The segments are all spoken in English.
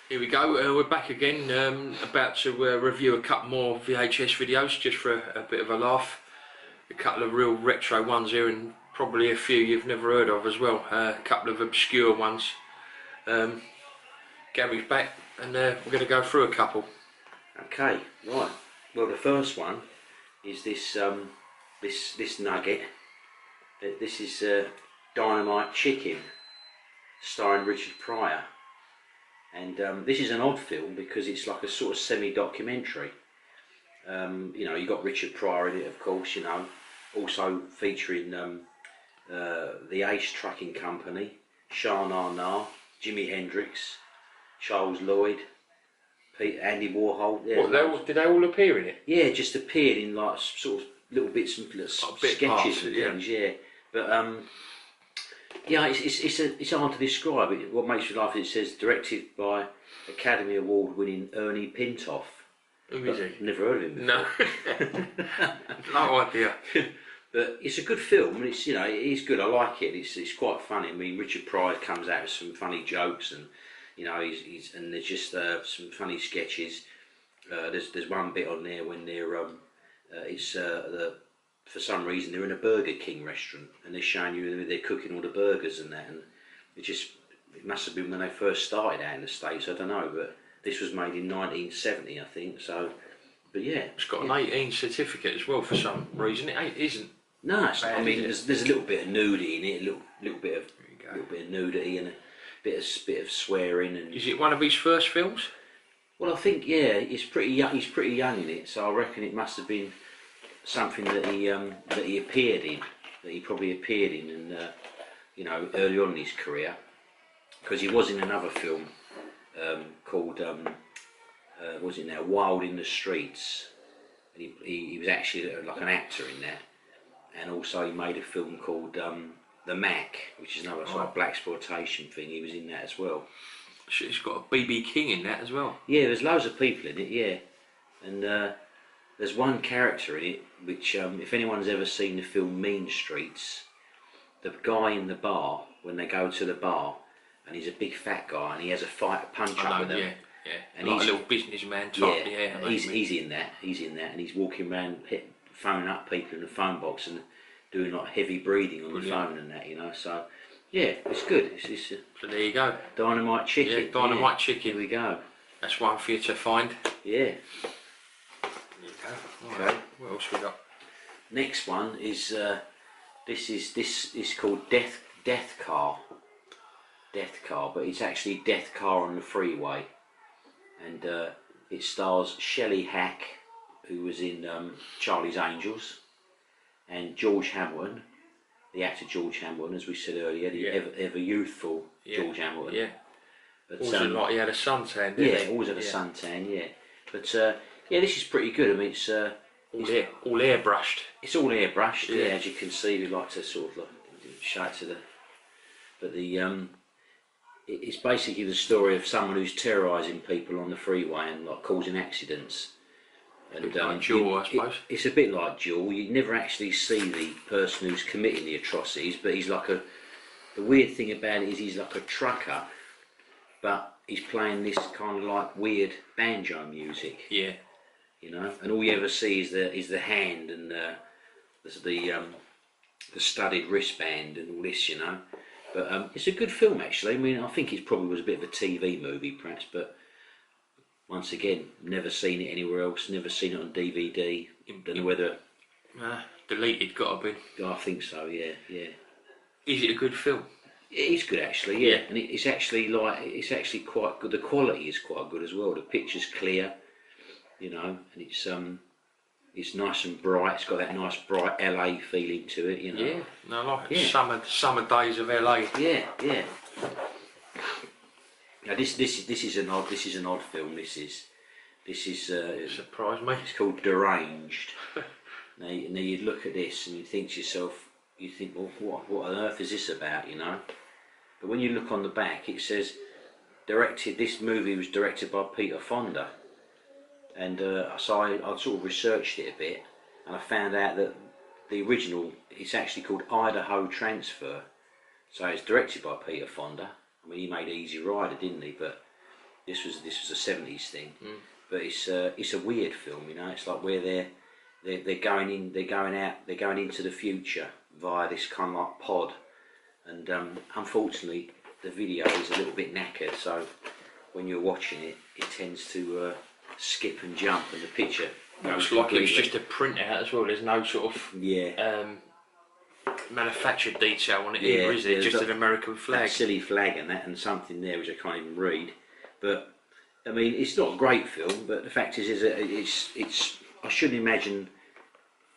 Here we go, we're back again, about to review a couple more VHS videos just for a bit of a laugh. A couple of real retro ones here and probably a few you've never heard of as well, a couple of obscure ones. Gary's back and we're going to go through a couple. Okay, right. Well, the first one is this this nugget. This is Dynamite Chicken, starring Richard Pryor. And this is an odd film because it's like a sort of semi-documentary. You know, you got Richard Pryor in it, of course. You know, also featuring the Ace Trucking Company, Shah Na, Jimi Hendrix, Charles Lloyd, Andy Warhol. Yeah, what, did they all appear in it? Yeah, just appeared in like sort of little bits and little sketches and things. Yeah, but yeah, it's hard to describe it. What makes me laugh is it says directed by Academy Award winning Ernie Pintoff. Who is he? Never heard of him before. No, no idea. But it's a good film. And it's, you know, it is good. I like it. It's quite funny. I mean, Richard Pryor comes out with some funny jokes, and you know, and there's just some funny sketches. There's one bit on there when they're for some reason they're in a Burger King restaurant and they're showing you they're cooking all the burgers and that, and it must have been when they first started out in the States, I don't know, but this was made in 1970, I think. So, but yeah, it's got an 18 certificate as well for some reason. It isn't. No, I mean there's a little bit of nudity in it, a little bit of nudity and a bit of swearing. And is it one of his first films? Well, I think yeah, he's pretty young in it, so I reckon it must have been something that he appeared in, that he probably appeared in, and you know, early on in his career, because he was in another film called what was it now, Wild in the Streets, and he was actually like an actor in that, and also he made a film called The Mac, which is another sort of blaxploitation thing. He was in that as well. It's got a BB King in that as well. Yeah, there's loads of people in it. Yeah, and there's one character in it which, if anyone's ever seen the film Mean Streets, the guy in the bar, when they go to the bar, and he's a big fat guy, and he has a punch up with them. Yeah, yeah. And like he's a little businessman type. Yeah, he's in that. He's in that, and he's walking around phoning up people in the phone box and doing like heavy breathing on the phone and that, you know. So yeah, it's good. So there you go. Dynamite Chicken. Yeah, Dynamite Chicken. Here we go. That's one for you to find. Yeah. Okay. Right. What else we got? Next one is this is called Death Car, but it's actually Death Car on the Freeway, and it stars Shelley Hack, who was in Charlie's Angels, and George Hamilton, the actor George Hamilton, as we said earlier, the ever youthful George Hamilton. Yeah. But always like he had a suntan, didn't he? Yeah, always had a suntan. Yeah, but. Yeah, this is pretty good. I mean, it's all airbrushed. It's all airbrushed. Yeah, as you can see, we like to sort of like show it to the. But it's basically the story of someone who's terrorising people on the freeway and like causing accidents. And like Jaw, I suppose. It's a bit like Jaw. You never actually see the person who's committing the atrocities, but he's like the weird thing about it is he's like a trucker, but he's playing this kind of like weird banjo music. Yeah. You know, and all you ever see is the hand and the studded wristband and all this, you know. But it's a good film actually. I mean, I think it probably was a bit of a TV movie perhaps, but once again, never seen it anywhere else. Never seen it on DVD. Don't know whether deleted. Got to be. I think so. Yeah, yeah. Is it a good film? It is good actually. Yeah, and it's actually quite good. The quality is quite good as well. The picture's clear. You know, and it's nice and bright. It's got that nice bright LA feeling to it. You know. Yeah, no, I like it. Summer days of LA. Yeah, yeah. Now this is an odd film. This is it surprised me. It's called Deranged. now you look at this and you think to yourself, well, what on earth is this about? You know. But when you look on the back, it says this movie was directed by Peter Fonda. And so I sort of researched it a bit, and I found out that the original, it's actually called Idaho Transfer. So it's directed by Peter Fonda. I mean, he made Easy Rider, didn't he? But this was a 70s thing. But it's a weird film, you know. It's like where they're going into the future via this kind of like pod, and unfortunately the video is a little bit knackered. So when you're watching it, it tends to skip and jump, and the picture. Looks like it's just a printout as well. There's no sort of manufactured detail on it either, is it? Just an American flag. Silly flag and that, and something there which I can't even read. But I mean, it's not a great film. But the fact is it's. I shouldn't imagine,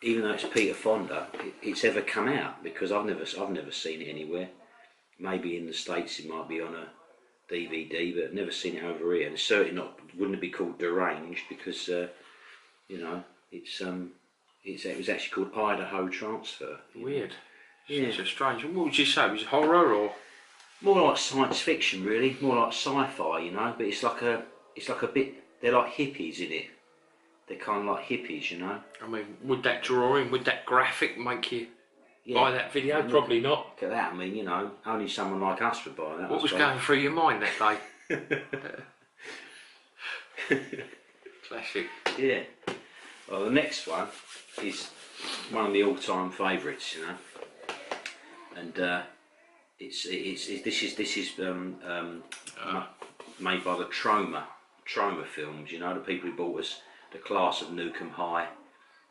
even though it's Peter Fonda, it's ever come out, because I've never seen it anywhere. Maybe in the States it might be on a DVD, but I've never seen it over here. And it's certainly not. Wouldn't it be called Deranged, because you know, it was actually called Idaho Transfer. Weird. Yeah. It's a strange. What would you say? Was it horror or more like science fiction, really? More like sci-fi, you know. But it's like a bit. They're like hippies in it. They're kind of like hippies, you know. I mean, would that drawing, would that graphic make you buy that video? Probably not. Look at that. I mean, you know, only someone like us would buy that. What was going through your mind that day? Classic. Yeah. Well, the next one is one of the all-time favourites, you know, and this is made by the Troma films, you know, the people who bought us The Class of Nukem High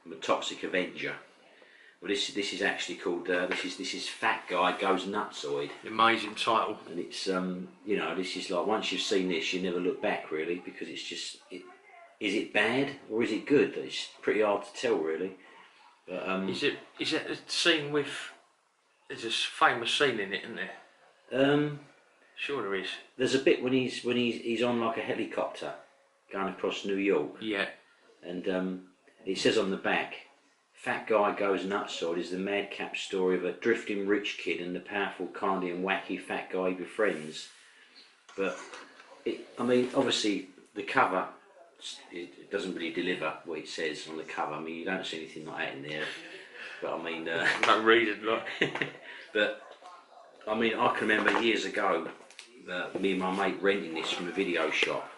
and The Toxic Avenger. Well, this is actually called this is Fat Guy Goes Nutsoid. Amazing title. And it's you know, this is like, once you've seen this, you never look back, really, because it's just is it bad or is it good? It's pretty hard to tell, really. But is it a scene with? There's a famous scene in it, isn't there? Sure there is. There's a bit when he's on like a helicopter going across New York. Yeah. And it says on the back, Fat Guy Goes Nutsoid is the madcap story of a drifting rich kid and the powerful, kindly and wacky fat guy he befriends. But I mean, obviously the cover, it doesn't really deliver what it says on the cover. I mean, you don't see anything like that in there. But I mean, no reason, like. But I mean, I can remember years ago, me and my mate renting this from a video shop,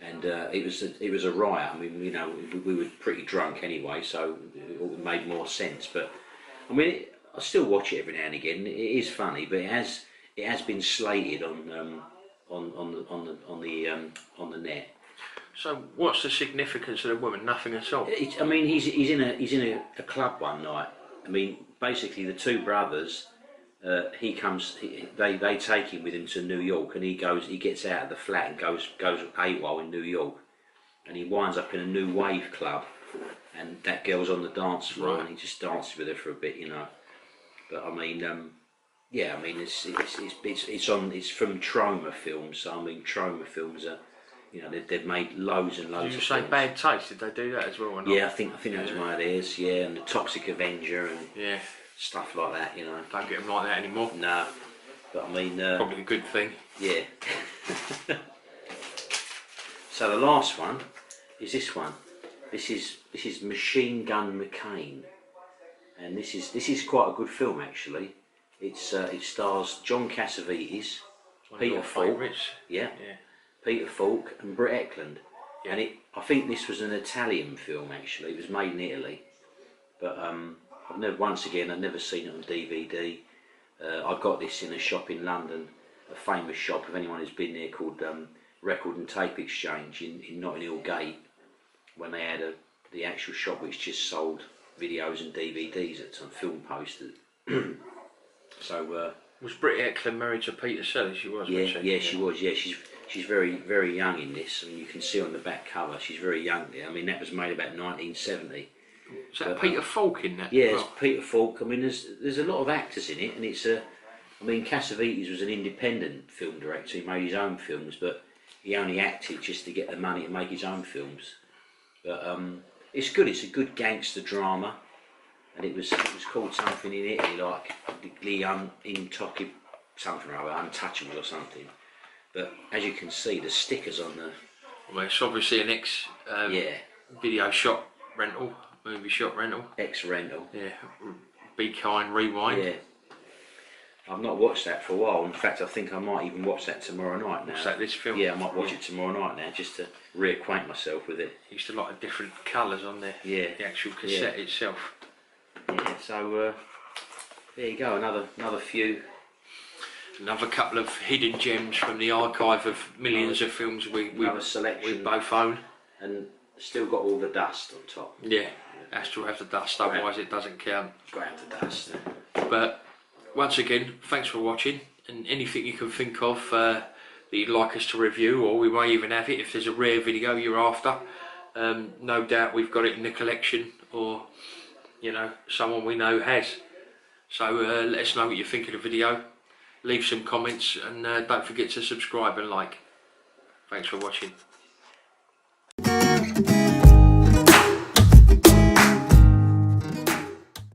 and it was a riot. I mean, you know, we were pretty drunk anyway, so it made more sense. But I mean, I still watch it every now and again. It is funny, but it has been slated on the net. So what's the significance of the woman? Nothing at all. I mean, he's in a club one night. I mean, basically the two brothers, they take him with him to New York, and he gets out of the flat and goes AWOL in New York, and he winds up in a new wave club, and that girl's on the dance floor, right. And he just dances with her for a bit, you know. But I mean, yeah, I mean, it's from Troma films. So I mean, Troma films are. You know, they've made loads and loads. Did you of say films. Bad Taste? Did they do that as well? Or not? Yeah, I think that was one of theirs. Yeah, and the Toxic Avenger and stuff like that. You know, don't get them like that anymore. No, but I mean, probably a good thing. Yeah. So the last one is this one. This is Machine Gun McCain, and this is quite a good film actually. It stars John Cassavetes, Peter Falk. Yeah. Peter Falk and Britt Ekland, and I think this was an Italian film actually. It was made in Italy, but I've never seen it on DVD. I got this in a shop in London, a famous shop, if anyone has been there, called Record and Tape Exchange in Notting Hill Gate, when they had the actual shop which just sold videos and DVDs at some film posters. So was Britt Ekland married to Peter Sellers? She was. Yeah, she was. Yeah, she's very, very young in this, and you can see on the back cover she's very young there. I mean, that was made about 1970. Is that Peter Falk in that? Yeah, it's Peter Falk. I mean, there's a lot of actors in it, and it's I mean, Cassavetes was an independent film director. He made his own films, but he only acted just to get the money to make his own films. But it's good. It's a good gangster drama, and it was called something in Italy like the Intocchi something or other, Untouchable or something. But as you can see, the stickers on the... Well, it's obviously an video shop rental. movie shop rental. X-Rental. Yeah, Be Kind Rewind. Yeah. I've not watched that for a while. In fact, I think I might even watch that tomorrow night now. What's that, this film? Yeah, I might watch it tomorrow night now, just to reacquaint myself with it. Used a lot of different colours on there. Yeah. The actual cassette itself. Yeah, so there you go, another few. Another couple of hidden gems from the archive of millions of films we selection. We both own. And still got all the dust on top. Yeah, has to have the dust, otherwise it doesn't count. Got to have the dust. But once again, thanks for watching, and anything you can think of that you'd like us to review, or we may even have it if there's a rare video you're after. No doubt we've got it in the collection, or you know, someone we know has. So let us know what you think of the video, leave some comments, and don't forget to subscribe and like. Thanks for watching.